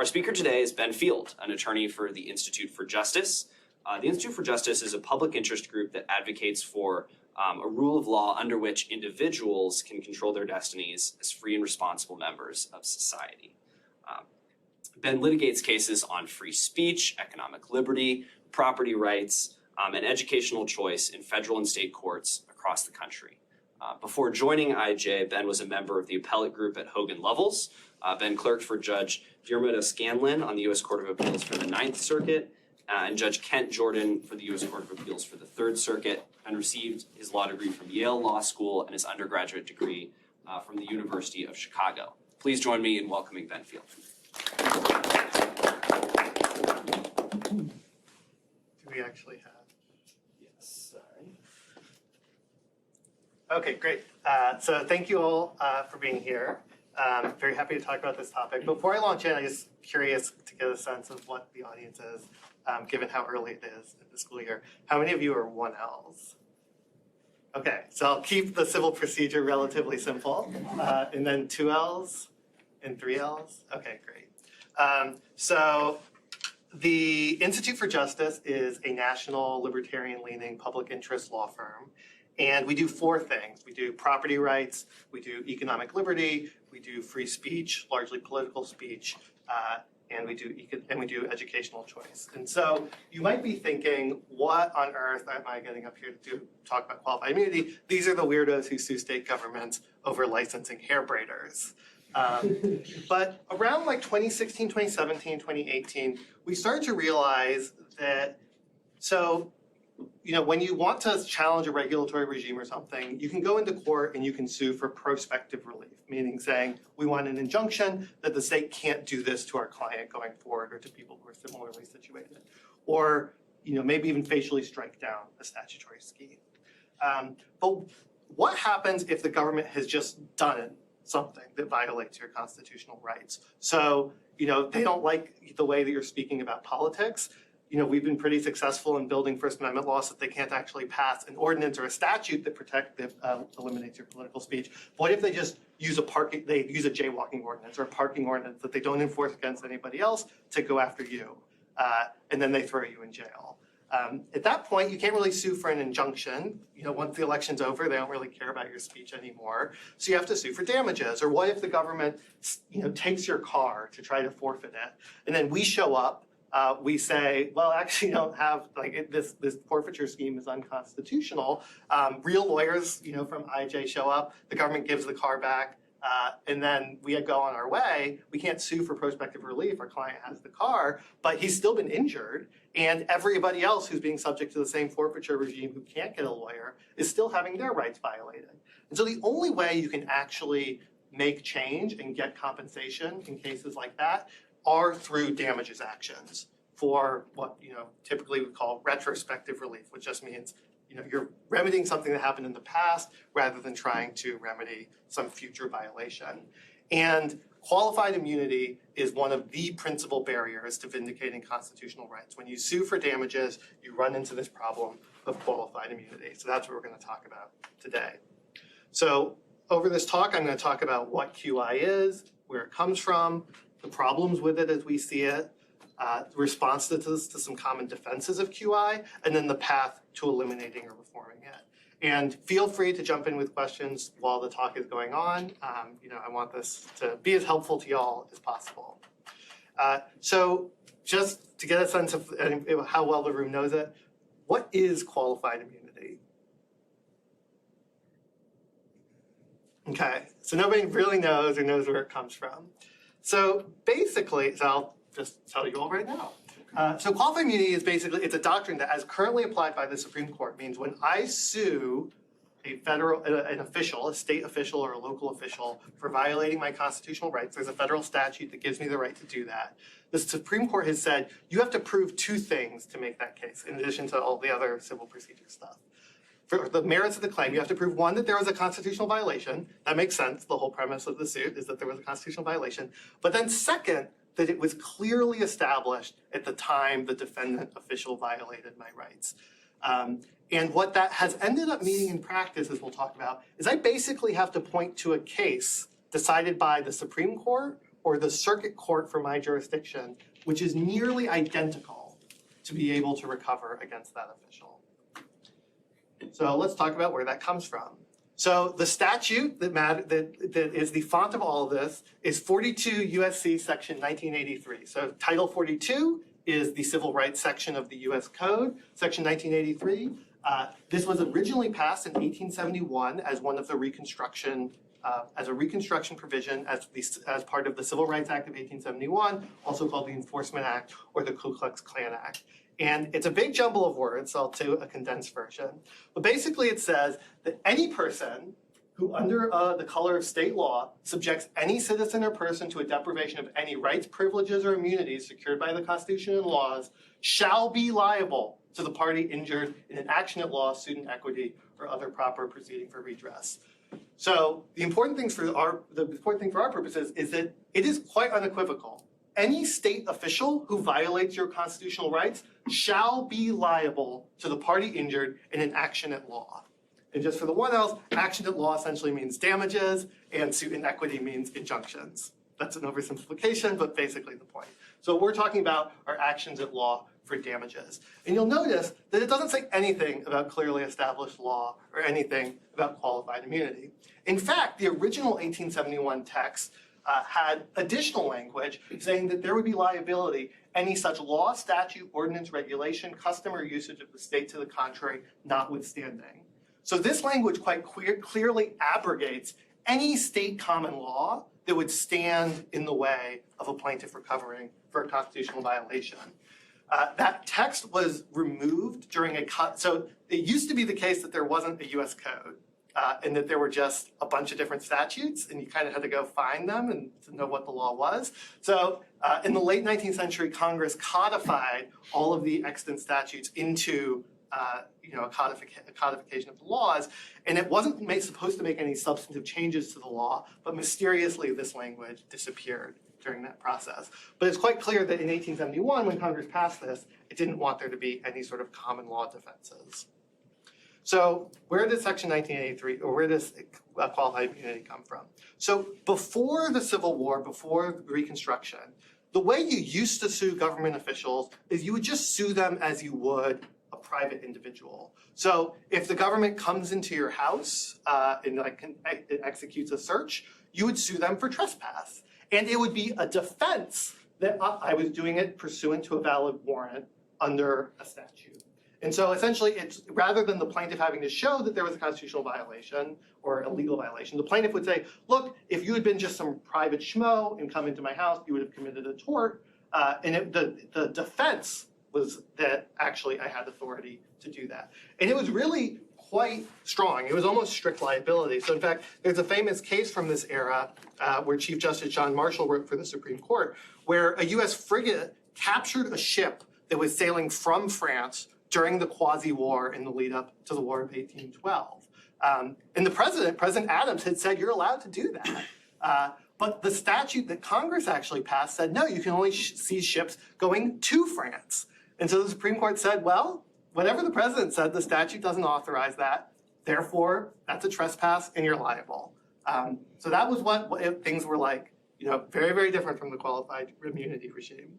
Our speaker today is Ben Field, an attorney for the Institute for Justice. The Institute for Justice is a public interest group that advocates for a rule of law under which individuals can control their destinies as free and responsible members of society. Ben litigates cases on free speech, economic liberty, property rights, and educational choice in federal and state courts across the country. Before joining IJ, Ben was a member of the appellate group at Hogan Lovells. Ben clerked for Judge Diarmuid O'Scanlan on the U.S. Court of Appeals for the Ninth Circuit and Judge Kent Jordan for the U.S. Court of Appeals for the Third Circuit, and received his law degree from Yale Law School and his undergraduate degree from the University of Chicago. Please join me in welcoming Ben Field. Do we actually have? Yes, sorry. Okay, great. So thank you all for being here. Very happy to talk about this topic. Before I launch in, I'm just curious to get a sense of what the audience is, given how early it is in the school year. How many of you are 1Ls? Okay, so I'll keep the civil procedure relatively simple. And then 2Ls and 3Ls? Okay, great. So the Institute for Justice is a national libertarian-leaning public interest law firm. And we do four things. We do property rights, we do economic liberty, we do free speech, largely political speech, and we do educational choice. And so you might be thinking, what on earth am I getting up here to talk about qualified immunity? These are the weirdos who sue state governments over licensing hair braiders. But around like 2016, 2017, 2018, we started to realize that, when you want to challenge a regulatory regime or something, you can go into court and you can sue for prospective relief, meaning saying, we want an injunction that the state can't do this to our client going forward or to people who are similarly situated. Or, maybe even facially strike down a statutory scheme. But what happens if the government has just done something that violates your constitutional rights? So, they don't like the way that you're speaking about politics. We've been pretty successful in building First Amendment laws that they can't actually pass an ordinance or a statute that eliminates your political speech. What if they just use a jaywalking ordinance or a parking ordinance that they don't enforce against anybody else to go after you, and then they throw you in jail? At that point, you can't really sue for an injunction. Once the election's over, they don't really care about your speech anymore. So you have to sue for damages. Or what if the government, takes your car to try to forfeit it, and then we show up. We say, well, actually, you don't have, this forfeiture scheme is unconstitutional. Real lawyers, from IJ show up, the government gives the car back, and then we go on our way. We can't sue for prospective relief. Our client has the car, but he's still been injured, and everybody else who's being subject to the same forfeiture regime who can't get a lawyer is still having their rights violated. And so the only way you can actually make change and get compensation in cases like that are through damages actions for what typically we call retrospective relief, which just means you're remedying something that happened in the past rather than trying to remedy some future violation. And qualified immunity is one of the principal barriers to vindicating constitutional rights. When you sue for damages, you run into this problem of qualified immunity. So that's what we're going to talk about today. So over this talk, I'm going to talk about what QI is, where it comes from, the problems with it as we see it, the response to some common defenses of QI, and then the path to eliminating or reforming it. And feel free to jump in with questions while the talk is going on. I want this to be as helpful to y'all as possible. So just to get a sense of how well the room knows it, what is qualified immunity? Okay, so nobody really knows or knows where it comes from. So basically, I'll just tell you all right now. So qualified immunity is it's a doctrine that, as currently applied by the Supreme Court, means when I sue an official, a state official or a local official for violating my constitutional rights, there's a federal statute that gives me the right to do that. The Supreme Court has said you have to prove two things to make that case, in addition to all the other civil procedure stuff. For the merits of the claim, you have to prove, one, that there was a constitutional violation. That makes sense. The whole premise of the suit is that there was a constitutional violation. But then second, that it was clearly established at the time the defendant official violated my rights. And what that has ended up meaning in practice, as we'll talk about, is I basically have to point to a case decided by the Supreme Court or the circuit court for my jurisdiction, which is nearly identical, to be able to recover against that official. So let's talk about where that comes from. So the statute that is the font of all of this is 42 USC section 1983. So Title 42 is the civil rights section of the US Code, section 1983. This was originally passed in 1871 as one of the Reconstruction, as a Reconstruction provision as part of the Civil Rights Act of 1871, also called the Enforcement Act or the Ku Klux Klan Act. And it's a big jumble of words, so I'll do a condensed version. But basically it says that any person who under the color of state law subjects any citizen or person to a deprivation of any rights, privileges, or immunities secured by the Constitution and laws shall be liable to the party injured in an action at law, suit in equity, or other proper proceeding for redress. So the important thing for our purposes is that it is quite unequivocal. Any state official who violates your constitutional rights shall be liable to the party injured in an action at law. And just for the one else, action at law essentially means damages, and suit in equity means injunctions. That's an oversimplification, but basically the point. So what we're talking about are actions at law for damages. And you'll notice that it doesn't say anything about clearly established law or anything about qualified immunity. In fact, the original 1871 text had additional language saying that there would be liability any such law, statute, ordinance, regulation, custom, or usage of the state to the contrary notwithstanding. So this language quite clearly abrogates any state common law that would stand in the way of a plaintiff recovering for a constitutional violation. That text was removed during so it used to be the case that there wasn't a US code and that there were just a bunch of different statutes and you kind of had to go find them and to know what the law was. So in the late 19th century, Congress codified all of the extant statutes into a codification of the laws, and it wasn't supposed to make any substantive changes to the law, but mysteriously this language disappeared during that process. But it's quite clear that in 1871, when Congress passed this, it didn't want there to be any sort of common law defenses. So where does Section 1983, or where does qualified immunity come from? So before the Civil War, before Reconstruction, the way you used to sue government officials is you would just sue them as you would a private individual. So if the government comes into your house and it executes a search, you would sue them for trespass. And it would be a defense that I was doing it pursuant to a valid warrant under a statute. And so essentially, it's rather than the plaintiff having to show that there was a constitutional violation or a legal violation, the plaintiff would say, look, if you had been just some private schmo and come into my house, you would have committed a tort. The defense was that actually I had authority to do that. And it was really quite strong. It was almost strict liability. So in fact, there's a famous case from this era where Chief Justice John Marshall wrote for the Supreme Court, where a US frigate captured a ship that was sailing from France during the quasi-war in the lead up to the War of 1812. And the President Adams had said, you're allowed to do that. But the statute that Congress actually passed said, no, you can only seize ships going to France. And so the Supreme Court said, well, whatever the president said, the statute doesn't authorize that. Therefore, that's a trespass and you're liable. So that was what things were like, very, very different from the qualified immunity regime.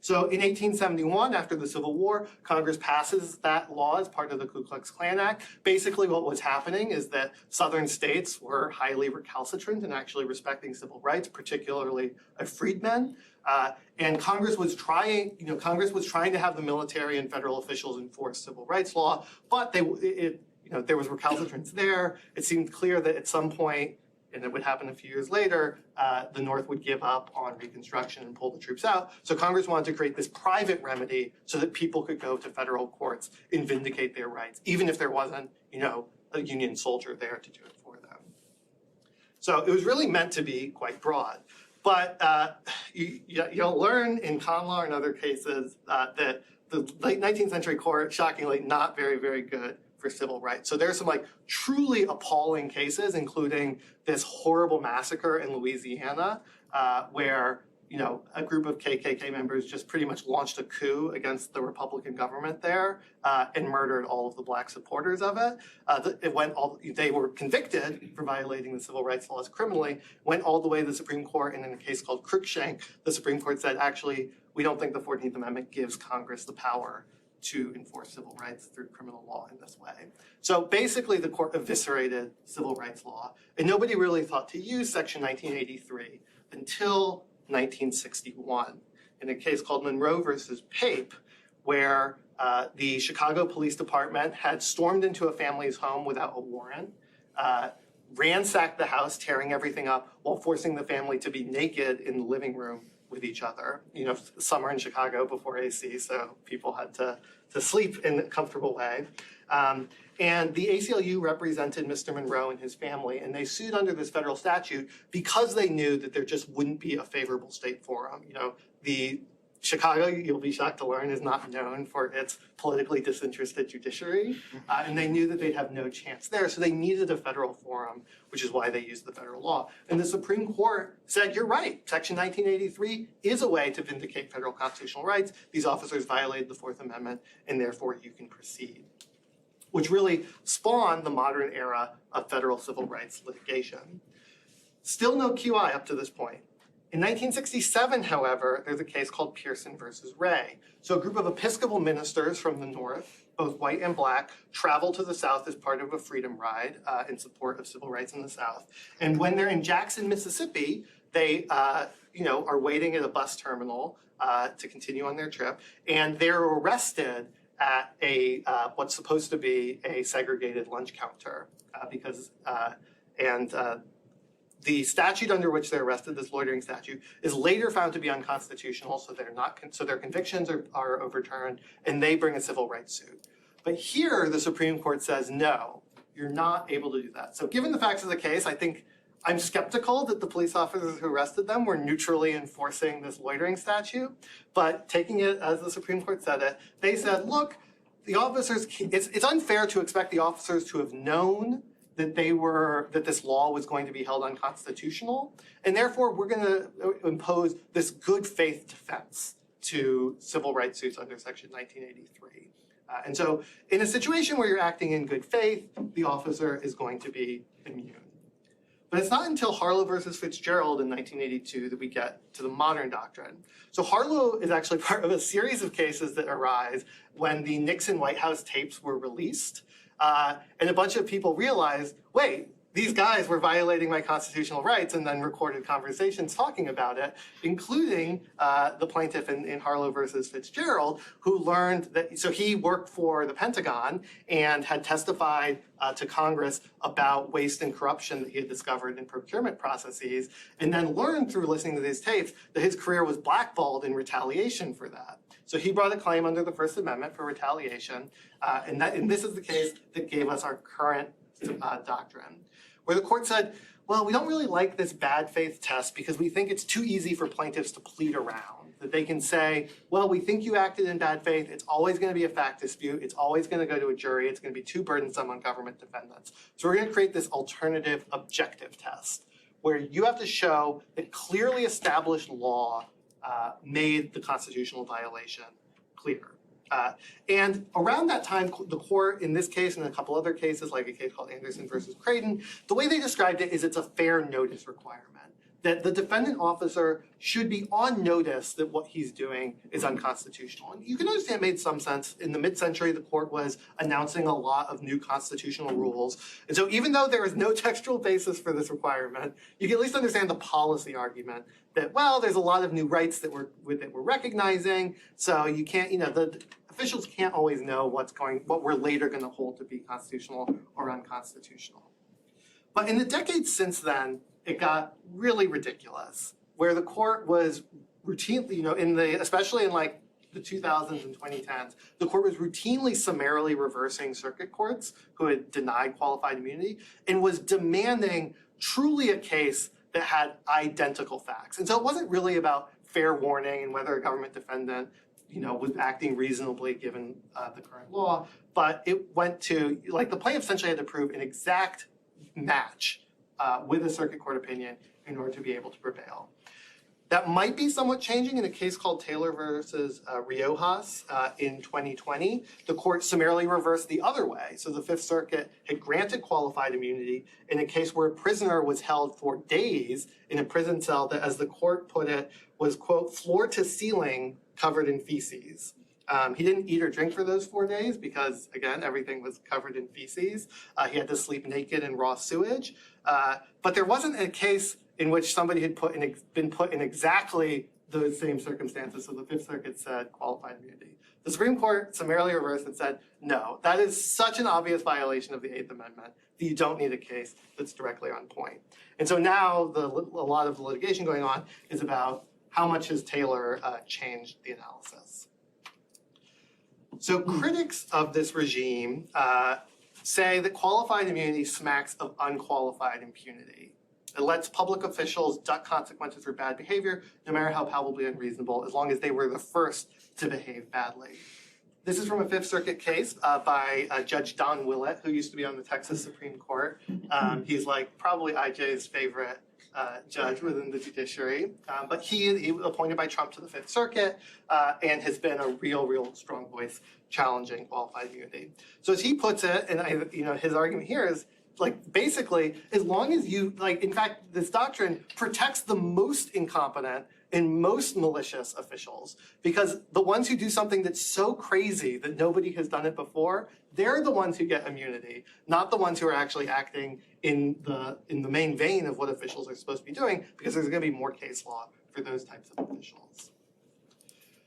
So in 1871, after the Civil War, Congress passes that law as part of the Ku Klux Klan Act. Basically, what was happening is that Southern states were highly recalcitrant in actually respecting civil rights, particularly of freedmen. And Congress was trying to have the military and federal officials enforce civil rights law, but there was recalcitrance there. It seemed clear that at some point, and it would happen a few years later, the North would give up on Reconstruction and pull the troops out. So Congress wanted to create this private remedy so that people could go to federal courts and vindicate their rights, even if there wasn't, a Union soldier there to do it for them. So it was really meant to be quite broad. But you'll learn in common law and other cases that the late 19th century court, shockingly, not very, very good for civil rights. So there's some truly appalling cases, including this horrible massacre in Louisiana, where a group of KKK members just pretty much launched a coup against the Republican government there and murdered all of the black supporters of it. They were convicted for violating the civil rights laws criminally, went all the way to the Supreme Court, and in a case called Cruikshank, the Supreme Court said, actually, we don't think the 14th Amendment gives Congress the power to enforce civil rights through criminal law in this way. So basically, the court eviscerated civil rights law, and nobody really thought to use Section 1983 until 1961 in a case called Monroe versus Pape, where the Chicago Police Department had stormed into a family's home without a warrant, ransacked the house, tearing everything up while forcing the family to be naked in the living room with each other. Summer in Chicago before AC, so people had to sleep in a comfortable way. And the ACLU represented Mr. Monroe and his family, and they sued under this federal statute because they knew that there just wouldn't be a favorable state forum. The Chicago, you'll be shocked to learn, is not known for its politically disinterested judiciary, and they knew that they'd have no chance there, so they needed a federal forum, which is why they used the federal law. And the Supreme Court said, you're right, Section 1983 is a way to vindicate federal constitutional rights. These officers violated the Fourth Amendment, and therefore you can proceed, which really spawned the modern era of federal civil rights litigation. Still no QI up to this point. In 1967, however, there's a case called Pearson versus Ray. So a group of Episcopal ministers from the North, both white and black, travel to the South as part of a freedom ride in support of civil rights in the South. And when they're in Jackson, Mississippi, they are waiting at a bus terminal to continue on their trip, and they're arrested at what's supposed to be a segregated lunch counter the statute under which they're arrested, this loitering statute, is later found to be unconstitutional, so their convictions are overturned, and they bring a civil rights suit. But here, the Supreme Court says, no, you're not able to do that. So given the facts of the case, I think I'm skeptical that the police officers who arrested them were neutrally enforcing this loitering statute, but taking it as the Supreme Court said it, they said, look, the officers, it's unfair to expect the officers to have known that this law was going to be held unconstitutional, and therefore we're going to impose this good faith defense to civil rights suits under Section 1983. And so in a situation where you're acting in good faith, the officer is going to be immune. But it's not until Harlow versus Fitzgerald in 1982 that we get to the modern doctrine. So Harlow is actually part of a series of cases that arise when the Nixon White House tapes were released. And a bunch of people realized, wait, these guys were violating my constitutional rights, and then recorded conversations talking about it, including the plaintiff in Harlow versus Fitzgerald, who learned that, so he worked for the Pentagon and had testified to Congress about waste and corruption that he had discovered in procurement processes, and then learned through listening to these tapes that his career was blackballed in retaliation for that. So he brought a claim under the First Amendment for retaliation, and this is the case that gave us our current doctrine, where the court said, well, we don't really like this bad faith test because we think it's too easy for plaintiffs to plead around, that they can say, well, we think you acted in bad faith, it's always going to be a fact dispute, it's always going to go to a jury, it's going to be too burdensome on government defendants. So we're going to create this alternative objective test, where you have to show that clearly established law made the constitutional violation clear. And around that time, the court, in this case and a couple other cases, like a case called Anderson versus Creighton, the way they described it is it's a fair notice requirement, that the defendant officer should be on notice that what he's doing is unconstitutional. And you can understand it made some sense. In the mid-century, the court was announcing a lot of new constitutional rules. And so even though there is no textual basis for this requirement, you can at least understand the policy argument that, well, there's a lot of new rights that we're recognizing, so you can't, the officials can't always know what we're later going to hold to be constitutional or unconstitutional. But in the decades since then, it got really ridiculous, where the court was routinely, especially in like the 2000s and 2010s, the court was routinely summarily reversing circuit courts who had denied qualified immunity and was demanding truly a case that had identical facts. And so it wasn't really about fair warning and whether a government defendant was acting reasonably given the current law, but it went to, the plaintiff essentially had to prove an exact match with a circuit court opinion in order to be able to prevail. That might be somewhat changing in a case called Taylor versus Riojas in 2020. The court summarily reversed the other way. So the Fifth Circuit had granted qualified immunity in a case where a prisoner was held for days in a prison cell that, as the court put it, was, quote, floor to ceiling covered in feces. He didn't eat or drink for those 4 days because, again, everything was covered in feces. He had to sleep naked in raw sewage. But there wasn't a case in which somebody had been put in exactly those same circumstances. So the Fifth Circuit said qualified immunity. The Supreme Court summarily reversed and said, no, that is such an obvious violation of the Eighth Amendment that you don't need a case that's directly on point. And so now a lot of the litigation going on is about how much has Taylor changed the analysis. So critics of this regime say that qualified immunity smacks of unqualified impunity. It lets public officials duck consequences for bad behavior, no matter how palpably unreasonable, as long as they were the first to behave badly. This is from a Fifth Circuit case by Judge Don Willett, who used to be on the Texas Supreme Court. He's like probably IJ's favorite judge within the judiciary. But he was appointed by Trump to the Fifth Circuit and has been a real strong voice challenging qualified immunity. So as he puts it, and his argument here is, like, basically, as long as you, like, in fact, this doctrine protects the most incompetent and most malicious officials, because the ones who do something that's so crazy that nobody has done it before, they're the ones who get immunity, not the ones who are actually acting in the main vein of what officials are supposed to be doing, because there's going to be more case law for those types of officials.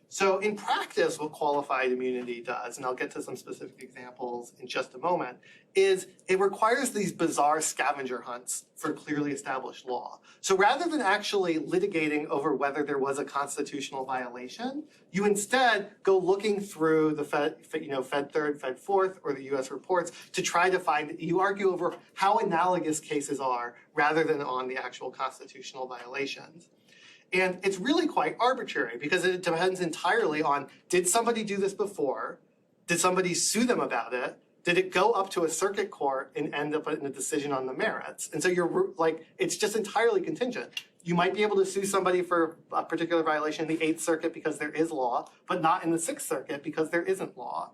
So in practice, what qualified immunity does, and I'll get to some specific examples in just a moment, is it requires these bizarre scavenger hunts for clearly established law. So rather than actually litigating over whether there was a constitutional violation, you instead go looking through the Fed Third, Fed Fourth, or the US reports to try to find, you argue over how analogous cases are rather than on the actual constitutional violations. And it's really quite arbitrary because it depends entirely on, did somebody do this before? Did somebody sue them about it? Did it go up to a circuit court and end up in a decision on the merits? And so you're like, it's just entirely contingent. You might be able to sue somebody for a particular violation in the Eighth Circuit because there is law, but not in the Sixth Circuit because there isn't law.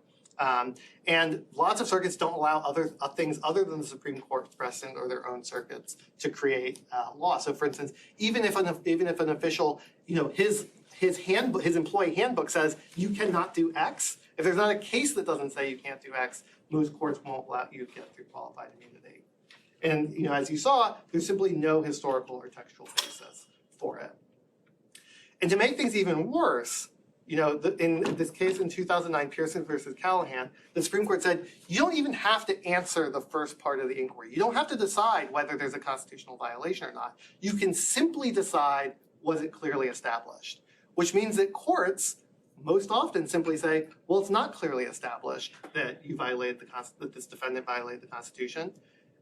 And lots of circuits don't allow things other than the Supreme Court's precedent or their own circuits to create law. So, for instance, even if an official, his employee handbook says you cannot do X, if there's not a case that doesn't say you can't do X, most courts won't let you get through qualified immunity. And as you saw, there's simply no historical or textual basis for it. And to make things even worse, in this case in 2009, Pearson versus Callahan, the Supreme Court said, you don't even have to answer the first part of the inquiry. You don't have to decide whether there's a constitutional violation or not. You can simply decide, was it clearly established? Which means that courts most often simply say, well, it's not clearly established that that this defendant violated the Constitution.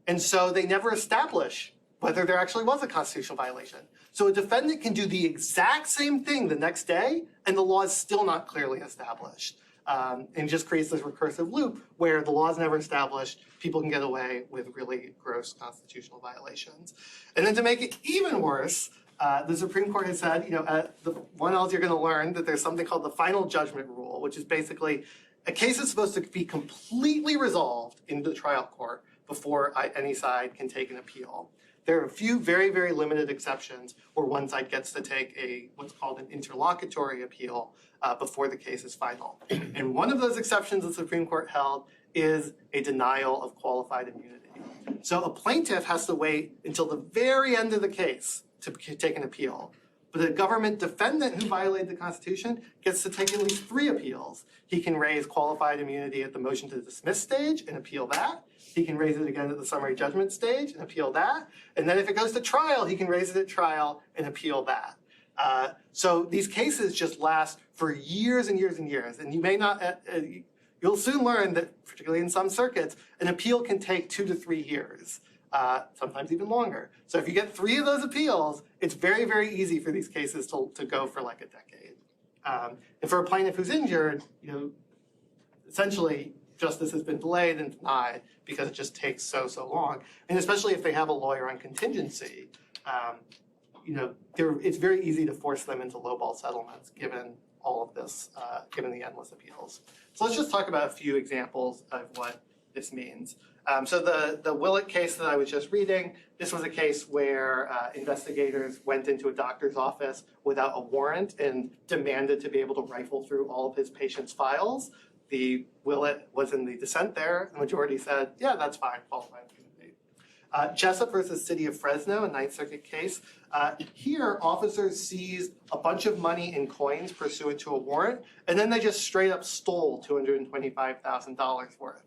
And so they never establish whether there actually was a constitutional violation. So a defendant can do the exact same thing the next day, and the law is still not clearly established. And just creates this recursive loop where the law is never established, people can get away with really gross constitutional violations. And then to make it even worse, the Supreme Court has said, the one else you're going to learn that there's something called the final judgment rule, which is basically a case is supposed to be completely resolved in the trial court before any side can take an appeal. There are a few very, very limited exceptions where one side gets to take what's called an interlocutory appeal before the case is final. And one of those exceptions the Supreme Court held is a denial of qualified immunity. So a plaintiff has to wait until the very end of the case to take an appeal. But a government defendant who violated the Constitution gets to take at least 3 appeals. He can raise qualified immunity at the motion to dismiss stage and appeal that. He can raise it again at the summary judgment stage and appeal that. And then if it goes to trial, he can raise it at trial and appeal that. So these cases just last for years and years and years. And you may not, you'll soon learn that, particularly in some circuits, an appeal can take 2 to 3 years. Sometimes even longer. So if you get 3 of those appeals, it's very, very easy for these cases to go for like a decade. And for a plaintiff who's injured, essentially justice has been delayed and denied because it just takes so long. And especially if they have a lawyer on contingency, it's very easy to force them into lowball settlements given all of this, given the endless appeals. So let's just talk about a few examples of what this means. So the Willett case that I was just reading, this was a case where investigators went into a doctor's office without a warrant and demanded to be able to rifle through all of his patients' files. The Willett was in the dissent there. The majority said, yeah, that's fine, qualified immunity. Jessup versus City of Fresno, a Ninth Circuit case. Here, officers seized a bunch of money in coins pursuant to a warrant, and then they just straight up stole $225,000 worth.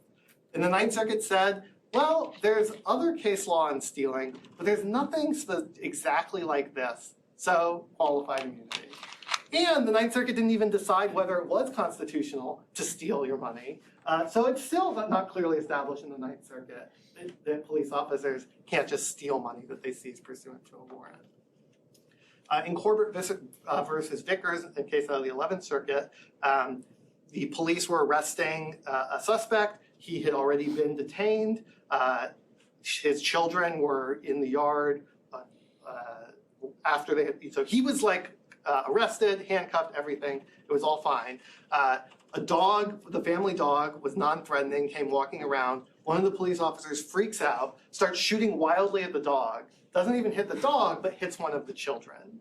And the Ninth Circuit said, well, there's other case law on stealing, but there's nothing exactly like this, so qualified immunity. And the Ninth Circuit didn't even decide whether it was constitutional to steal your money. So it's still not clearly established in the Ninth Circuit that police officers can't just steal money that they seize pursuant to a warrant. In Corbett versus Vickers, a case out of the 11th Circuit, the police were arresting a suspect. He had already been detained. His children were in the yard after they had, so he was like arrested, handcuffed, everything. It was all fine. A dog, the family dog, was non-threatening, came walking around. One of the police officers freaks out, starts shooting wildly at the dog, doesn't even hit the dog, but hits one of the children.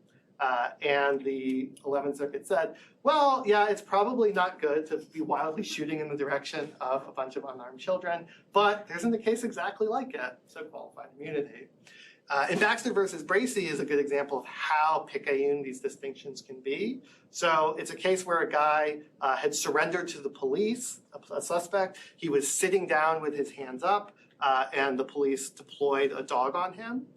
And the 11th Circuit said, well, yeah, it's probably not good to be wildly shooting in the direction of a bunch of unarmed children, but there isn't a case exactly like it, so qualified immunity. And Baxter versus Bracey is a good example of how picayune these distinctions can be. So it's a case where a guy had surrendered to the police, a suspect. He was sitting down with his hands up, and the police deployed a dog on him.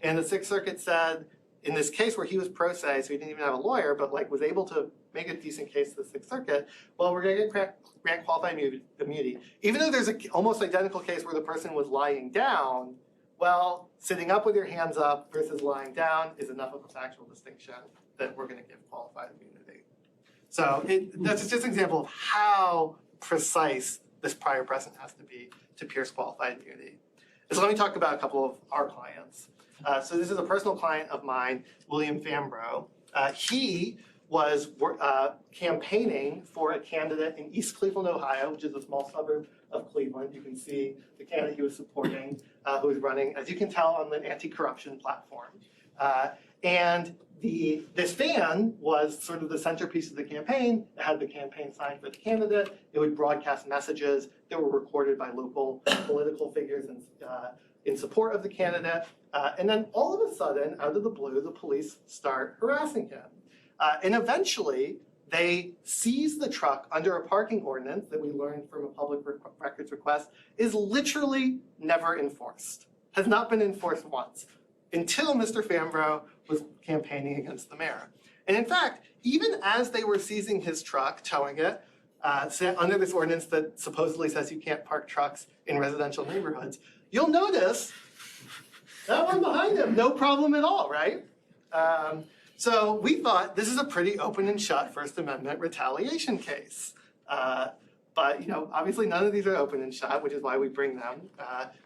And the Sixth Circuit said, in this case where he was pro se, so he didn't even have a lawyer, but like was able to make a decent case to the Sixth Circuit, well, we're going to grant qualified immunity. Even though there's an almost identical case where the person was lying down, well, sitting up with your hands up versus lying down is enough of a factual distinction that we're going to give qualified immunity. So that's just an example of how precise this prior precedent has to be to pierce qualified immunity. So let me talk about a couple of our clients. So this is a personal client of mine, William Fambro. He was campaigning for a candidate in East Cleveland, Ohio, which is a small suburb of Cleveland. You can see the candidate he was supporting, who was running, as you can tell, on the anti-corruption platform. And this fan was sort of the centerpiece of the campaign. It had the campaign sign for the candidate. It would broadcast messages that were recorded by local political figures in support of the candidate. And then all of a sudden, out of the blue, the police start harassing him. And eventually, they seize the truck under a parking ordinance that we learned from a public records request is literally never enforced, has not been enforced once, until Mr. Fambro was campaigning against the mayor. And in fact, even as they were seizing his truck, towing it, under this ordinance that supposedly says you can't park trucks in residential neighborhoods, you'll notice that one behind him, no problem at all, right? So we thought this is a pretty open and shut First Amendment retaliation case. But obviously none of these are open and shut, which is why we bring them,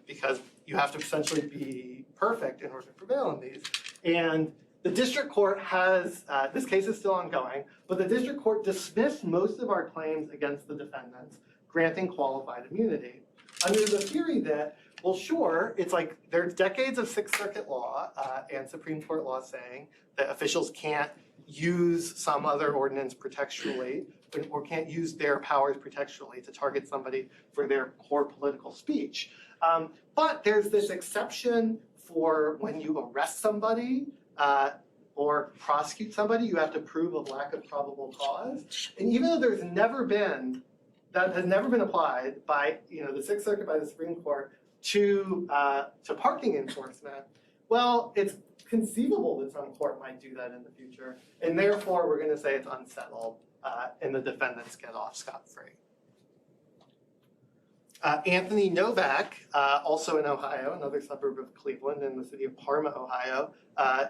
because you have to essentially be perfect in order to prevail in these. And the district court has, this case is still ongoing, but the district court dismissed most of our claims against the defendants, granting qualified immunity. Under the theory that, well, sure, it's like there's decades of Sixth Circuit law and Supreme Court law saying that officials can't use some other ordinance pretextually or can't use their powers pretextually to target somebody for their core political speech. But there's this exception for when you arrest somebody or prosecute somebody, you have to prove a lack of probable cause. And even though that has never been applied by the Sixth Circuit, by the Supreme Court, to parking enforcement, well, it's conceivable that some court might do that in the future, and therefore we're going to say it's unsettled, and the defendants get off scot-free. Anthony Novak, also in Ohio, another suburb of Cleveland in the city of Parma, Ohio.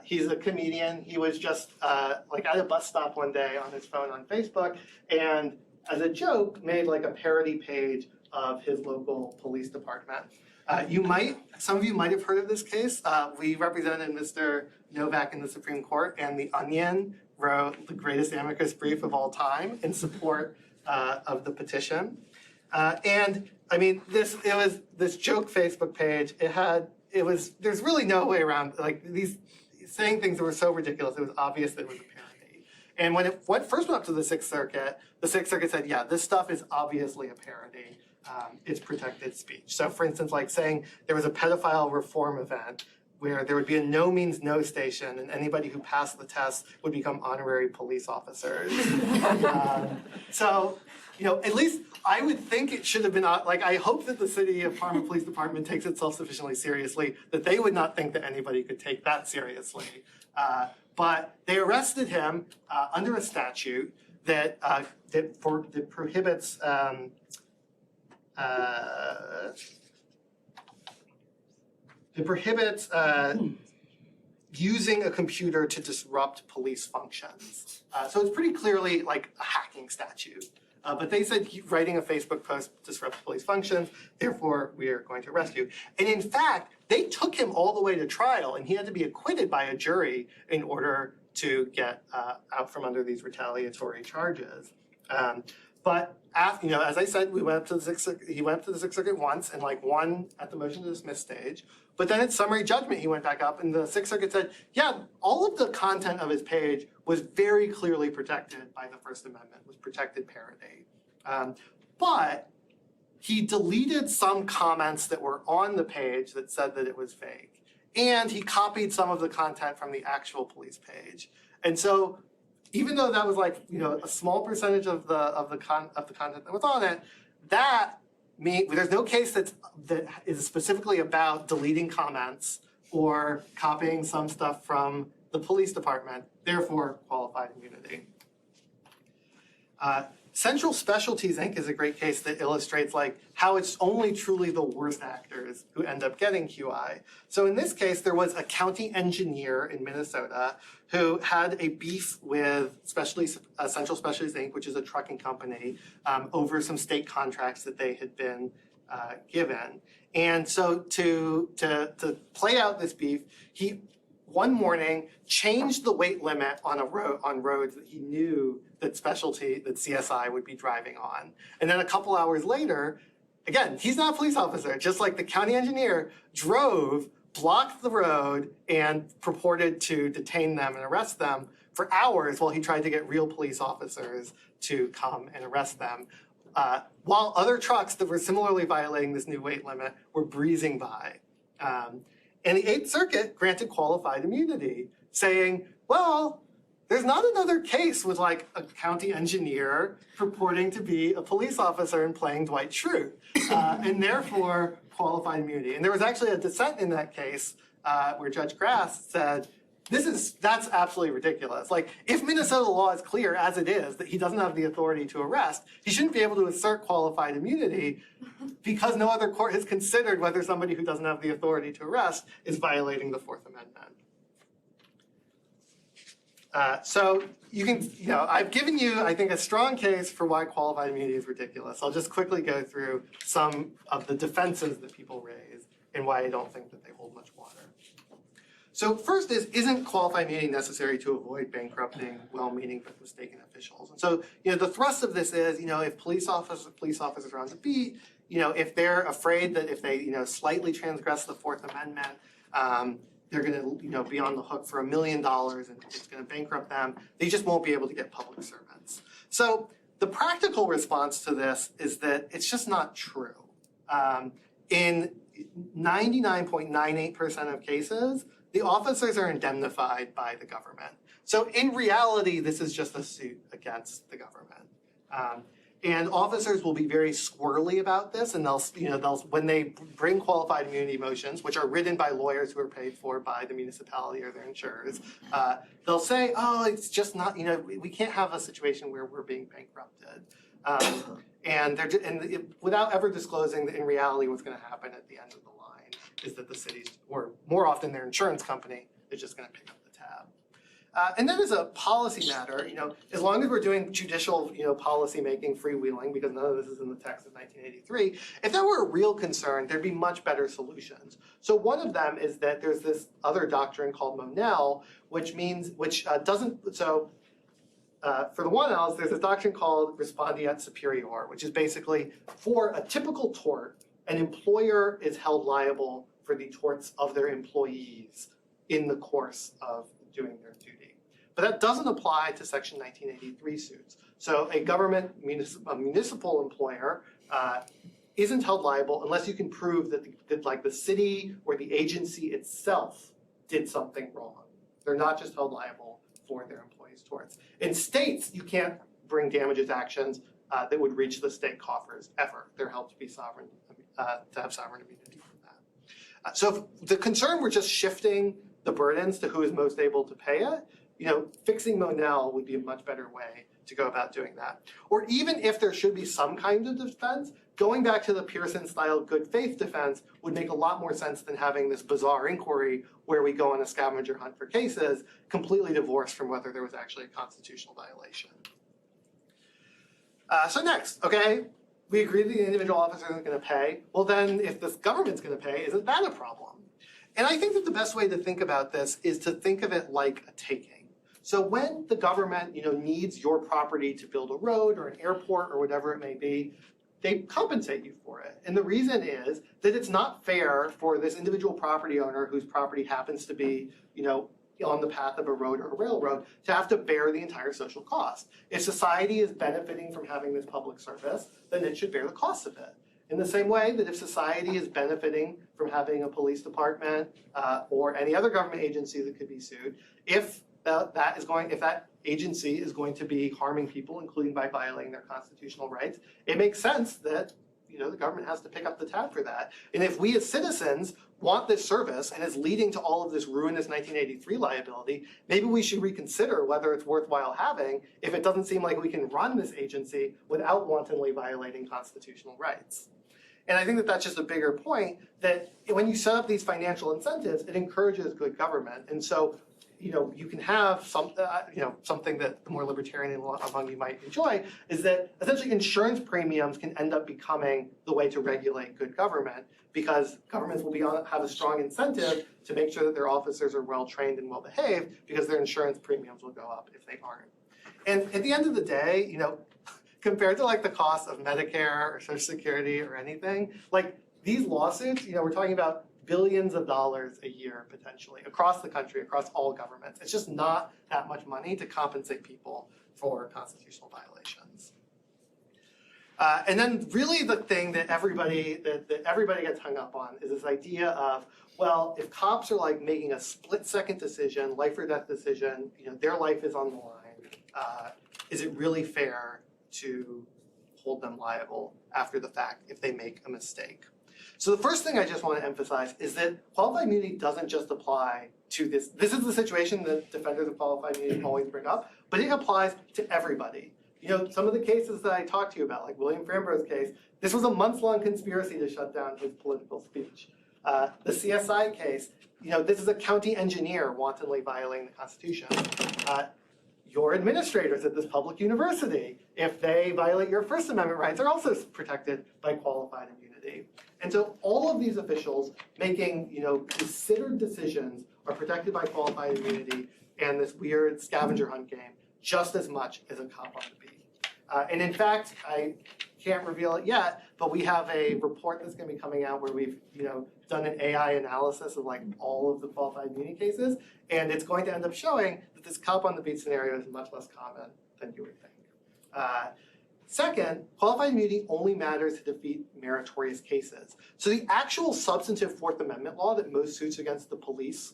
He's a comedian. He was just at a bus stop one day on his phone on Facebook, and as a joke, made like a parody page of his local police department. Some of you might have heard of this case. We represented Mr. Novak in the Supreme Court, and The Onion wrote the greatest amicus brief of all time in support of the petition. And I mean, it was this joke Facebook page. There's really no way around, like, these saying things that were so ridiculous, it was obvious that it was a parody. And when it first went up to the Sixth Circuit said, yeah, this stuff is obviously a parody. It's protected speech. So for instance, like saying there was a pedophile reform event where there would be a no means no station and anybody who passed the test would become honorary police officers. So, at least I would think it should have been, I hope that the City of Parma Police Department takes itself sufficiently seriously that they would not think that anybody could take that seriously. But they arrested him under a statute that prohibits using a computer to disrupt police functions. So it's pretty clearly like a hacking statute. But they said writing a Facebook post disrupts police functions, therefore we are going to arrest you. And in fact, they took him all the way to trial and he had to be acquitted by a jury in order to get out from under these retaliatory charges. But after, as I said, he went up to the Sixth Circuit once and won at the motion to dismiss stage. But then at summary judgment, he went back up and the Sixth Circuit said, yeah, all of the content of his page was very clearly protected by the First Amendment, was protected parody. But he deleted some comments that were on the page that said that it was fake. And he copied some of the content from the actual police page. And so even though that was a small percentage of the content that was on it, there's no case that is specifically about deleting comments or copying some stuff from the police department, therefore qualified immunity. Central Specialties, Inc. is a great case that illustrates how it's only truly the worst actors who end up getting QI. So in this case, there was a county engineer in Minnesota who had a beef with Central Specialties, Inc., which is a trucking company, over some state contracts that they had been given. And so to play out this beef, he one morning changed the weight limit on roads that he knew that CSI would be driving on. And then a couple hours later, again, he's not a police officer, just like the county engineer drove, blocked the road, and purported to detain them and arrest them for hours while he tried to get real police officers to come and arrest them. While other trucks that were similarly violating this new weight limit were breezing by. And the Eighth Circuit granted qualified immunity, saying, well, there's not another case with a county engineer purporting to be a police officer and playing Dwight Schrute, and therefore qualified immunity. And there was actually a dissent in that case where Judge Grass said, that's absolutely ridiculous. If Minnesota law is clear, as it is, that he doesn't have the authority to arrest, he shouldn't be able to assert qualified immunity because no other court has considered whether somebody who doesn't have the authority to arrest is violating the Fourth Amendment. So you can, I've given you, I think, a strong case for why qualified immunity is ridiculous. I'll just quickly go through some of the defenses that people raise and why I don't think that they hold much water. So first isn't qualified immunity necessary to avoid bankrupting well-meaning but mistaken officials? And so, the thrust of this is, if police officers are on the beat, if they're afraid that if they, slightly transgress the Fourth Amendment, they're going to, be on the hook for $1 million and it's going to bankrupt them, they just won't be able to get public servants. So the practical response to this is that it's just not true. In 99.98% of cases, the officers are indemnified by the government. So in reality, this is just a suit against the government. And officers will be very squirrely about this, and they'll when they bring qualified immunity motions, which are written by lawyers who are paid for by the municipality or their insurers, they'll say, oh, it's just not, we can't have a situation where we're being bankrupted. Without ever disclosing that in reality what's going to happen at the end of the line is that the cities, or more often their insurance company, is just going to pick up the And then as a policy matter, as long as we're doing judicial, policy making, freewheeling, because none of this is in the text of 1983, if that were a real concern, there'd be much better solutions. So one of them is that there's this other doctrine called Monell, which doesn't, so for the 1Ls, there's a doctrine called respondeat superior, which is basically for a typical tort, an employer is held liable for the torts of their employees in the course of doing their duty. But that doesn't apply to Section 1983 suits. So a municipal employer isn't held liable unless you can prove that the city or the agency itself did something wrong. They're not just held liable for their employees' torts. In states, you can't bring damages actions that would reach the state coffers ever. They're held to be sovereign, to have sovereign immunity from that. So if the concern were just shifting the burdens to who is most able to pay it, fixing Monell would be a much better way to go about doing that. Or even if there should be some kind of defense, going back to the Pearson-style good faith defense would make a lot more sense than having this bizarre inquiry where we go on a scavenger hunt for cases, completely divorced from whether there was actually a constitutional violation. So next, okay, we agree that the individual officer isn't going to pay. Well then, if the government's going to pay, isn't that a problem? And I think that the best way to think about this is to think of it like a taking. So when the government, needs your property to build a road or an airport or whatever it may be, they compensate you for it. And the reason is that it's not fair for this individual property owner whose property happens to be, on the path of a road or a railroad to have to bear the entire social cost. If society is benefiting from having this public service, then it should bear the cost of it. In the same way that if society is benefiting from having a police department or any other government agency that could be sued, if that agency is going to be harming people, including by violating their constitutional rights, it makes sense that the government has to pick up the tab for that. And if we as citizens want this service and it's leading to all of this ruinous 1983 liability, maybe we should reconsider whether it's worthwhile having if it doesn't seem like we can run this agency without wantonly violating constitutional rights. And I think that that's just a bigger point, that when you set up these financial incentives, it encourages good government. And so, you can have something that the more libertarian among you might enjoy, is that essentially insurance premiums can end up becoming the way to regulate good government, because governments will have a strong incentive to make sure that their officers are well trained and well behaved, because their insurance premiums will go up if they aren't. And at the end of the day, compared to the cost of Medicare or Social Security or anything, these lawsuits, we're talking about billions of dollars a year potentially across the country, across all governments. It's just not that much money to compensate people for constitutional violations. And then really the thing that everybody gets hung up on is this idea of, well, if cops are making a split-second decision, life or death decision, their life is on the line, is it really fair to hold them liable after the fact if they make a mistake? So the first thing I just want to emphasize is that qualified immunity doesn't just apply to this. This is the situation that defenders of qualified immunity always bring up, but it applies to everybody. Some of the cases that I talked to you about, like William Framborough's case, this was a months-long conspiracy to shut down his political speech. The CSI case, this is a county engineer wantonly violating the Constitution. Your administrators at this public university, if they violate your First Amendment rights, are also protected by qualified immunity. And so all of these officials making, considered decisions are protected by qualified immunity and this weird scavenger hunt game just as much as a cop on the beat. And in fact, I can't reveal it yet, but we have a report that's going to be coming out where we've, done an AI analysis of all of the qualified immunity cases, and it's going to end up showing that this cop on the beat scenario is much less common than you would think. Second, qualified immunity only matters to defeat meritorious cases. So the actual substantive Fourth Amendment law that most suits against the police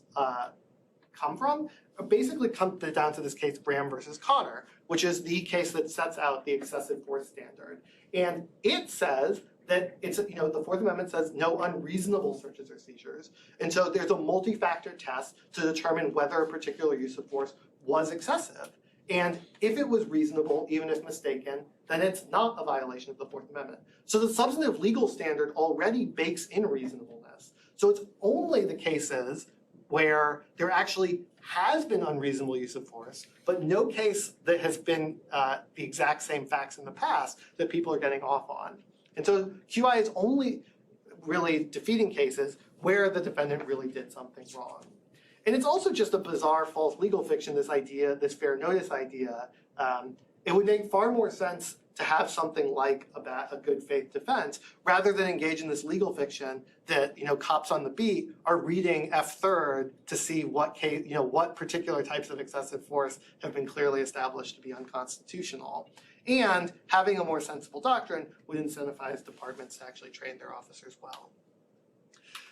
come from basically comes down to this case, Graham versus Connor, which is the case that sets out the excessive force standard. And it says that it's, the Fourth Amendment says no unreasonable searches or seizures. And so there's a multi-factor test to determine whether a particular use of force was excessive. And if it was reasonable, even if mistaken, then it's not a violation of the Fourth Amendment. So the substantive legal standard already bakes in reasonableness. So it's only the cases where there actually has been unreasonable use of force, but no case that has been the exact same facts in the past that people are getting off on. And so QI is only really defeating cases where the defendant really did something wrong. And it's also just a bizarre false legal fiction, this idea, this fair notice idea. It would make far more sense to have something like a good faith defense rather than engage in this legal fiction that, cops on the beat are reading F3rd to see what case, what particular types of excessive force have been clearly established to be unconstitutional. And having a more sensible doctrine would incentivize departments to actually train their officers well.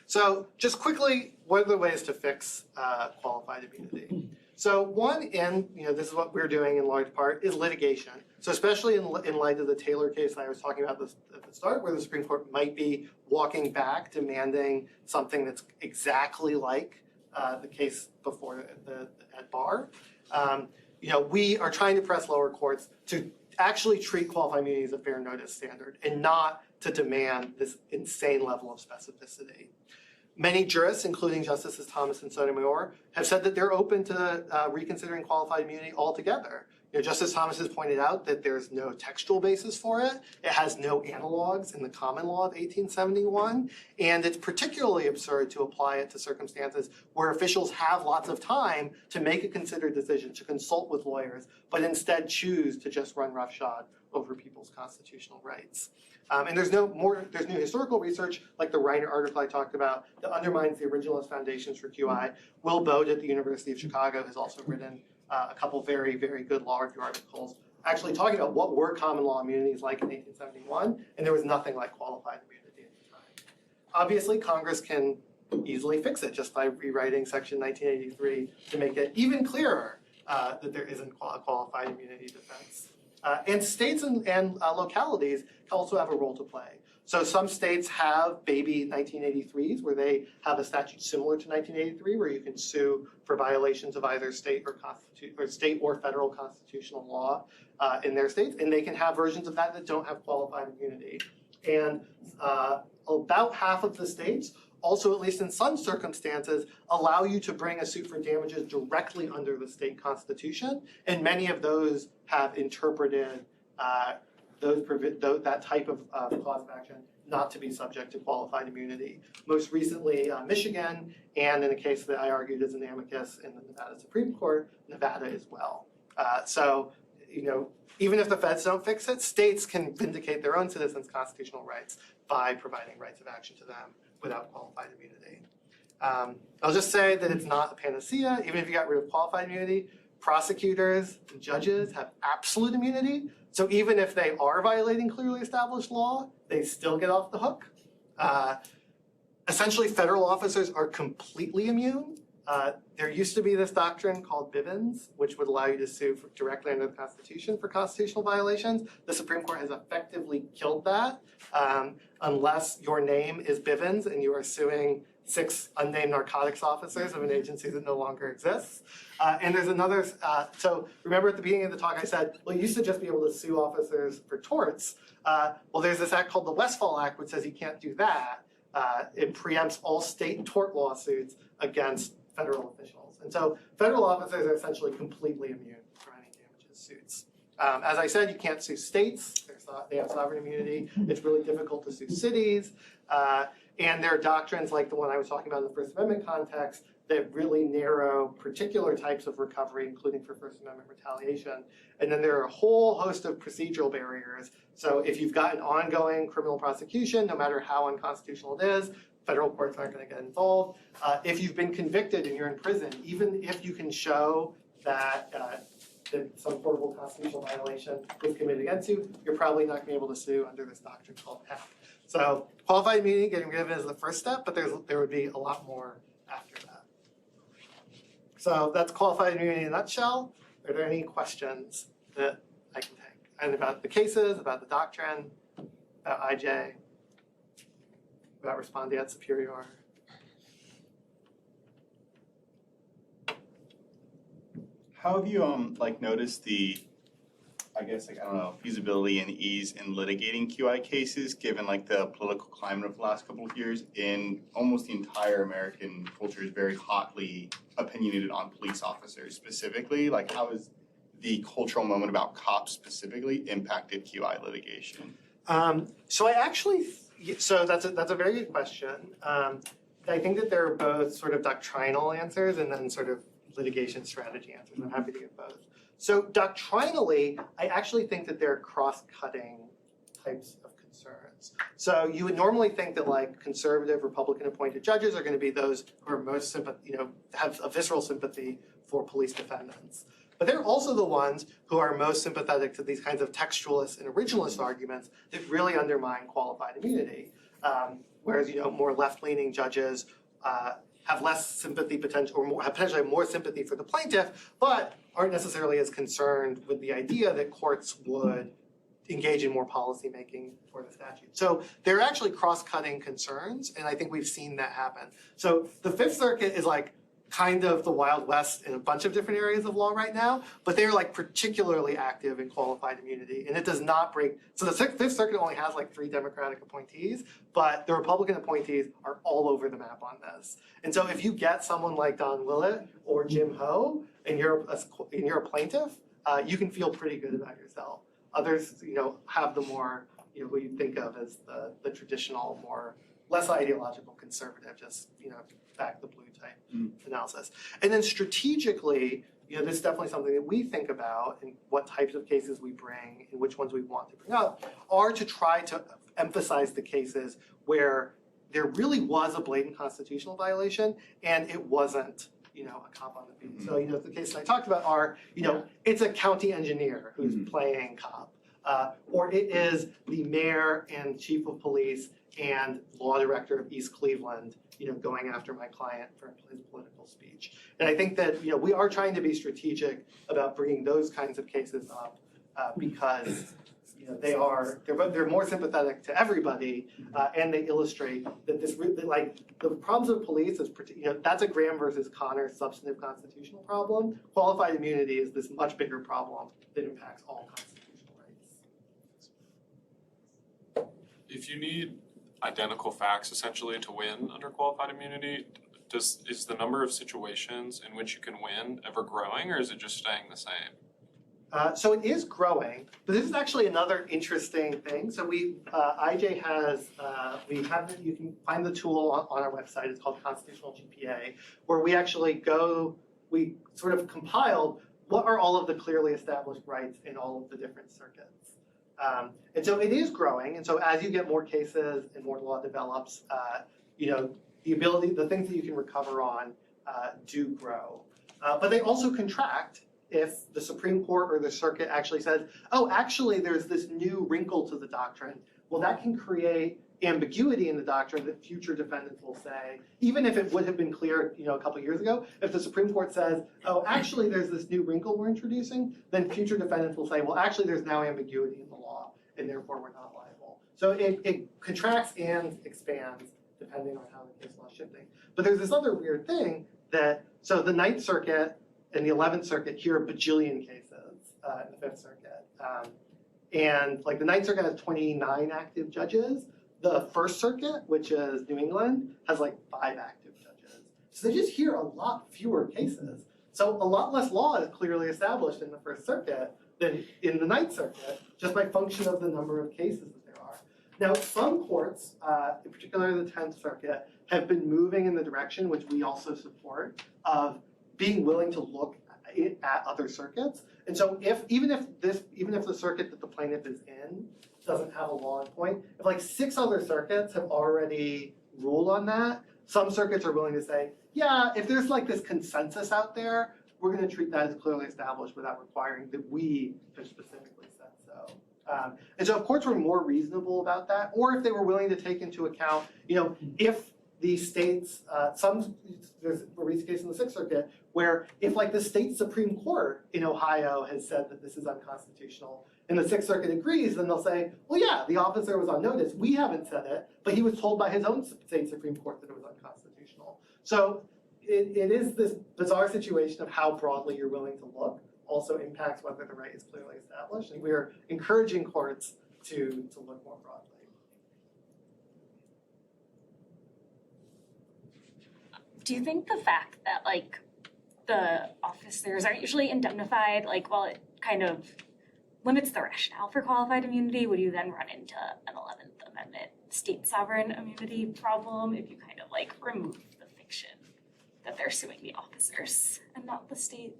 So just quickly, what are the ways to fix qualified immunity? So one, and this is what we're doing in large part, is litigation. So especially in light of the Taylor case I was talking about at the start, where the Supreme Court might be walking back, demanding something that's exactly like the case before at bar. We are trying to press lower courts to actually treat qualified immunity as a fair notice standard and not to demand this insane level of specificity. Many jurists, including Justices Thomas and Sotomayor, have said that they're open to reconsidering qualified immunity altogether. Justice Thomas has pointed out that there's no textual basis for it. It has no analogs in the common law of 1871, and it's particularly absurd to apply it to circumstances where officials have lots of time to make a considered decision, to consult with lawyers, but instead choose to just run roughshod over people's constitutional rights. And there's new historical research, like the Reiner article I talked about, that undermines the originalist foundations for QI. Will Bode at the University of Chicago has also written a couple very, very good law review articles actually talking about what were common law immunities like in 1871, and there was nothing like qualified immunity at the time. Obviously, Congress can easily fix it just by rewriting Section 1983 to make it even clearer that there isn't a qualified immunity defense. And states and localities also have a role to play. So some states have baby 1983s where they have a statute similar to 1983 where you can sue for violations of either state or federal constitutional law in their states, and they can have versions of that don't have qualified immunity. And about half of the states also, at least in some circumstances, allow you to bring a suit for damages directly under the state constitution, and many of those have interpreted that type of cause of action not to be subject to qualified immunity. Most recently, Michigan, and in a case that I argued as an amicus in the Nevada Supreme Court, Nevada as well. So, even if the feds don't fix it, states can vindicate their own citizens' constitutional rights by providing rights of action to them without qualified immunity. I'll just say that it's not a panacea. Even if you got rid of qualified immunity, prosecutors and judges have absolute immunity. So even if they are violating clearly established law, they still get off the hook. Essentially, federal officers are completely immune. There used to be this doctrine called Bivens, which would allow you to sue directly under the Constitution for constitutional violations. The Supreme Court has effectively killed that, unless your name is Bivens and you are suing 6 unnamed narcotics officers of an agency that no longer exists. And there's another, so remember at the beginning of the talk I said, well, you used to just be able to sue officers for torts. Well, there's this act called the Westfall Act, which says you can't do that. It preempts all state tort lawsuits against federal officials. And so federal officers are essentially completely immune from any damages suits. As I said, you can't sue states. They have sovereign immunity. It's really difficult to sue cities. And there are doctrines like the one I was talking about in the First Amendment context that really narrow particular types of recovery, including for First Amendment retaliation. And then there are a whole host of procedural barriers. So if you've got an ongoing criminal prosecution, no matter how unconstitutional it is, federal courts aren't going to get involved. If you've been convicted and you're in prison, even if you can show that some horrible constitutional violation was committed against you, you're probably not going to be able to sue under this doctrine called F. So qualified immunity, getting rid of it is the first step, but there would be a lot more after that. So that's qualified immunity in a nutshell. Are there any questions that I can take? And about the cases, about the doctrine, about IJ, about respondeat superior? How have you noticed the I guess, like, I don't know, feasibility and ease in litigating QI cases, given like the political climate of the last couple of years in almost the entire American culture is very hotly opinionated on police officers specifically. Like, how has the cultural moment about cops specifically impacted QI litigation? So that's a very good question. I think that there are both sort of doctrinal answers and then sort of litigation strategy answers. I'm happy to give both. So doctrinally, I actually think that there are cross-cutting types of concerns. So you would normally think that like conservative Republican-appointed judges are going to be those who are most have a visceral sympathy for police defendants. But they're also the ones who are most sympathetic to these kinds of textualist and originalist arguments that really undermine qualified immunity. Whereas more left-leaning judges have less sympathy potentially have more sympathy for the plaintiff, but aren't necessarily as concerned with the idea that courts would engage in more policy making for the statute. So there are actually cross-cutting concerns, and I think we've seen that happen. So the Fifth Circuit is like kind of the Wild West in a bunch of different areas of law right now, but they're like particularly active in qualified immunity, and it does not break. So the Fifth Circuit only has like 3 Democratic appointees, but the Republican appointees are all over the map on this. And so if you get someone like Don Willett or Jim Ho, and you're a plaintiff, you can feel pretty good about yourself. Others, have the more, what you think of as the traditional, more less ideological conservative, just back the blue type analysis. And then strategically, this is definitely something that we think about and what types of cases we bring and which ones we want to bring up are to try to emphasize the cases where there really was a blatant constitutional violation and it wasn't, a cop on the beat. So, the cases I talked about are, it's a county engineer who's playing cop, or it is the mayor and chief of police and law director of East Cleveland, going after my client for his political speech. And I think that, we are trying to be strategic about bringing those kinds of cases up because, they're more sympathetic to everybody, and they illustrate that this really, like, the problems of police is, that's a Graham versus Connor substantive constitutional problem. Qualified immunity is this much bigger problem that impacts all constitutional rights. If you need identical facts essentially to win under qualified immunity, is the number of situations in which you can win ever growing, or is it just staying the same? So it is growing, but this is actually another interesting thing. So IJ has, you can find the tool on our website. It's called Constitutional GPA, where we actually we sort of compiled what are all of the clearly established rights in all of the different circuits. And so it is growing, and so as you get more cases and more law develops, the things that you can recover on do grow. But they also contract if the Supreme Court or the circuit actually says, oh, actually there's this new wrinkle to the doctrine. Well, that can create ambiguity in the doctrine that future defendants will say, even if it would have been clear, a couple years ago, if the Supreme Court says, oh, actually there's this new wrinkle we're introducing, then future defendants will say, well, actually there's now ambiguity in the law, and therefore we're not liable. So it contracts and expands depending on how the case law is shifting. But there's this other weird thing so the Ninth Circuit and the 11th Circuit hear a bajillion cases in the Fifth Circuit. And like the Ninth Circuit has 29 active judges. The First Circuit, which is New England, has like 5 active judges. So they just hear a lot fewer cases. So a lot less law is clearly established in the First Circuit than in the Ninth Circuit, just by function of the number of cases that there are. Now, some courts, in particular the 10th Circuit, have been moving in the direction, which we also support, of being willing to look at other circuits. And so even if the circuit that the plaintiff is in doesn't have a law in point, if like 6 other circuits have already ruled on that, some circuits are willing to say, yeah, if there's like this consensus out there, we're going to treat that as clearly established without requiring that we have specifically said so. And so if courts were more reasonable about that, or if they were willing to take into account, if the states, there's a recent case in the Sixth Circuit where if like the state Supreme Court in Ohio has said that this is unconstitutional and the Sixth Circuit agrees, then they'll say, well, yeah, the officer was on notice. We haven't said it, but he was told by his own state Supreme Court that it was unconstitutional. So it is this bizarre situation of how broadly you're willing to look also impacts whether the right is clearly established. And we are encouraging courts to look more broadly. Do you think the fact that like the officers aren't usually indemnified, like while it kind of limits the rationale for qualified immunity, would you then run into an 11th Amendment state sovereign immunity problem if you kind of like remove the fiction that they're suing the officers and not the state?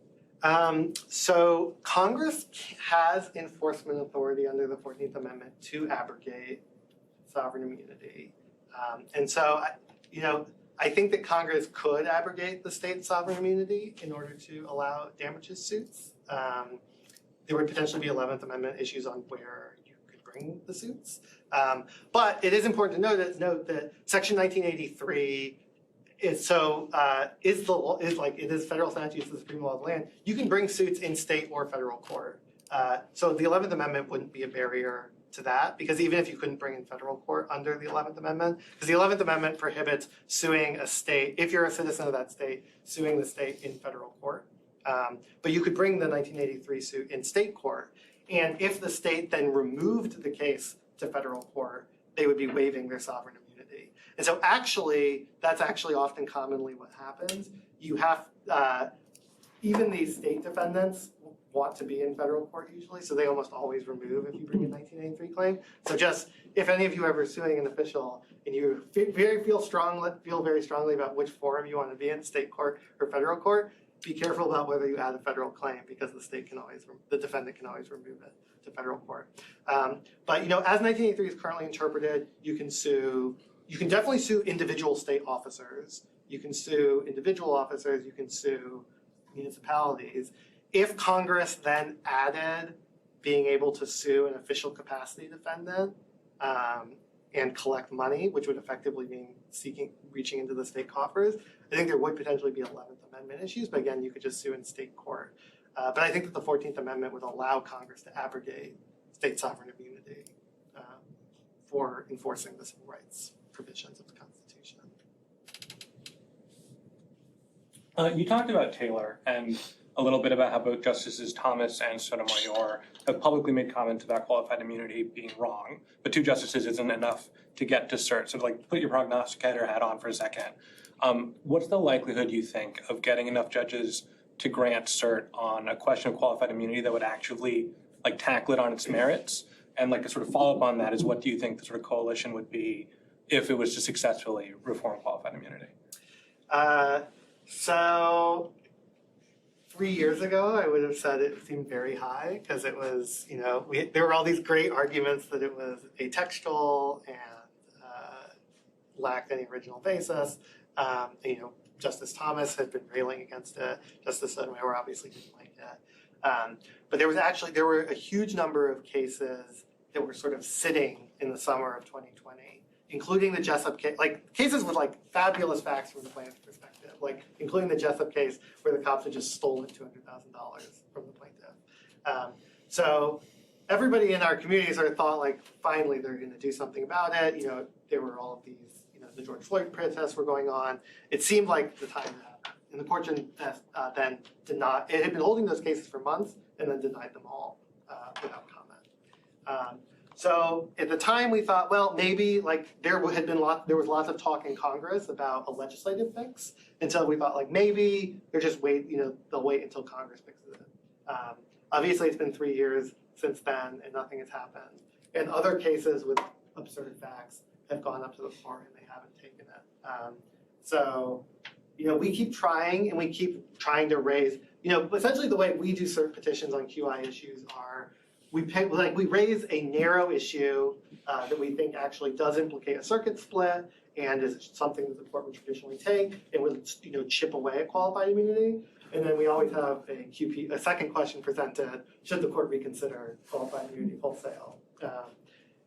So Congress has enforcement authority under the 14th Amendment to abrogate sovereign immunity. And so, I think that Congress could abrogate the state sovereign immunity in order to allow damages suits. There would potentially be 11th Amendment issues on where you could bring the suits. But it is important to note that Section 1983 is it is federal statute, it's the supreme law of the land. You can bring suits in state or federal court. So the 11th Amendment wouldn't be a barrier to that, because even if you couldn't bring in federal court under the 11th Amendment, because the 11th Amendment prohibits suing a state, if you're a citizen of that state, suing the state in federal court. But you could bring the 1983 suit in state court, and if the state then removed the case to federal court, they would be waiving their sovereign immunity. And so that's actually often commonly what happens. You have, even these state defendants want to be in federal court usually, so they almost always remove if you bring a 1983 claim. So just, if any of you ever suing an official and you feel very strongly about which forum you want to be in, state court or federal court, be careful about whether you add a federal claim, because the defendant can always remove it to federal court. But as 1983 is currently interpreted, you can definitely sue individual state officers. You can sue individual officers, you can sue municipalities. If Congress then added being able to sue an official capacity defendant and collect money, which would effectively mean reaching into the state coffers, I think there would potentially be 11th Amendment issues, but again, you could just sue in state court. But I think that the 14th Amendment would allow Congress to abrogate state sovereign immunity for enforcing the civil rights provisions of the Constitution. You talked about Taylor and a little bit about how both Justices Thomas and Sotomayor have publicly made comments about qualified immunity being wrong, but 2 justices isn't enough to get to cert. So put your prognosticator hat on for a second. What's the likelihood, you think, of getting enough judges to grant cert on a question of qualified immunity that would actually tackle it on its merits? And a sort of follow-up on that is, what do you think the sort of coalition would be if it was to successfully reform qualified immunity? So 3 years ago, I would have said it seemed very high, because it was, there were all these great arguments that it was atextual and lacked any original basis. Justice Thomas had been railing against it. Justice Sotomayor obviously didn't like it. But there were a huge number of cases that were sort of sitting in the summer of 2020, including the Jessup case, cases with fabulous facts from the plaintiff's perspective, including the Jessup case where the cops had just stolen $200,000 from the plaintiff. So everybody in our community sort of thought, finally they're going to do something about it. There were all of these, the George Floyd protests were going on. It seemed like the time to happen. And the court then denied, it had been holding those cases for months and then denied them all without comment. So at the time we thought, well, maybe there was lots of talk in Congress about a legislative fix, until we thought maybe they'll just wait, they'll wait until Congress fixes it. Obviously it's been 3 years since then and nothing has happened. And other cases with absurd facts have gone up to the floor and they haven't taken it. So, we keep trying, and we keep trying to raise, essentially the way we do cert petitions on QI issues are, we raise a narrow issue that we think actually does implicate a circuit split and is something that the court would traditionally take and would chip away at qualified immunity. And then we always have a second question presented: should the court reconsider qualified immunity wholesale?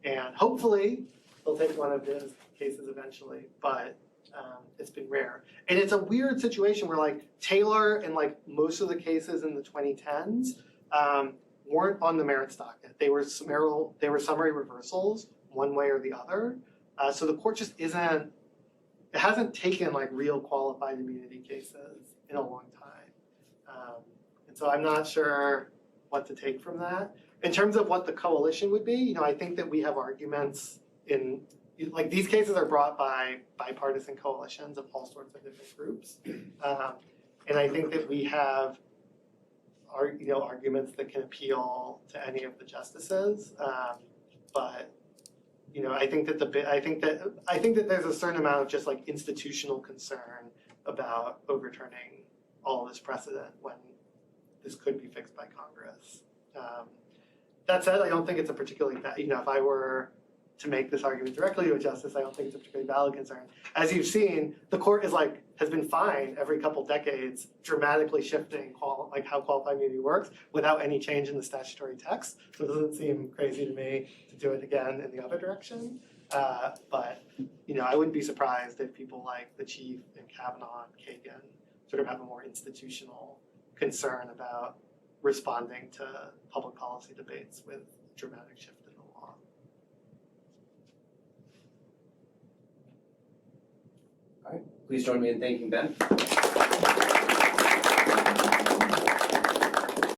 And hopefully they'll take one of his cases eventually, but it's been rare. And it's a weird situation where Taylor and most of the cases in the 2010s weren't on the merits docket. They were summary reversals one way or the other. So the court just it hasn't taken real qualified immunity cases in a long time. And so I'm not sure what to take from that. In terms of what the coalition would be, I think that we have arguments in, like, these cases are brought by bipartisan coalitions of all sorts of different groups. And I think that we have arguments that can appeal to any of the justices. But I think that there's a certain amount of just like institutional concern about overturning all of this precedent when this could be fixed by Congress. That said, I don't think it's a particularly bad, if I were to make this argument directly to a justice, I don't think it's a particularly valid concern. As you've seen, the court has been fine every couple decades, dramatically shifting how qualified immunity works without any change in the statutory text. So it doesn't seem crazy to me to do it again in the other direction. But I wouldn't be surprised if people like the Chief and Kavanaugh and Kagan sort of have a more institutional concern about responding to public policy debates with a dramatic shift in the law. Please join me in thanking Ben.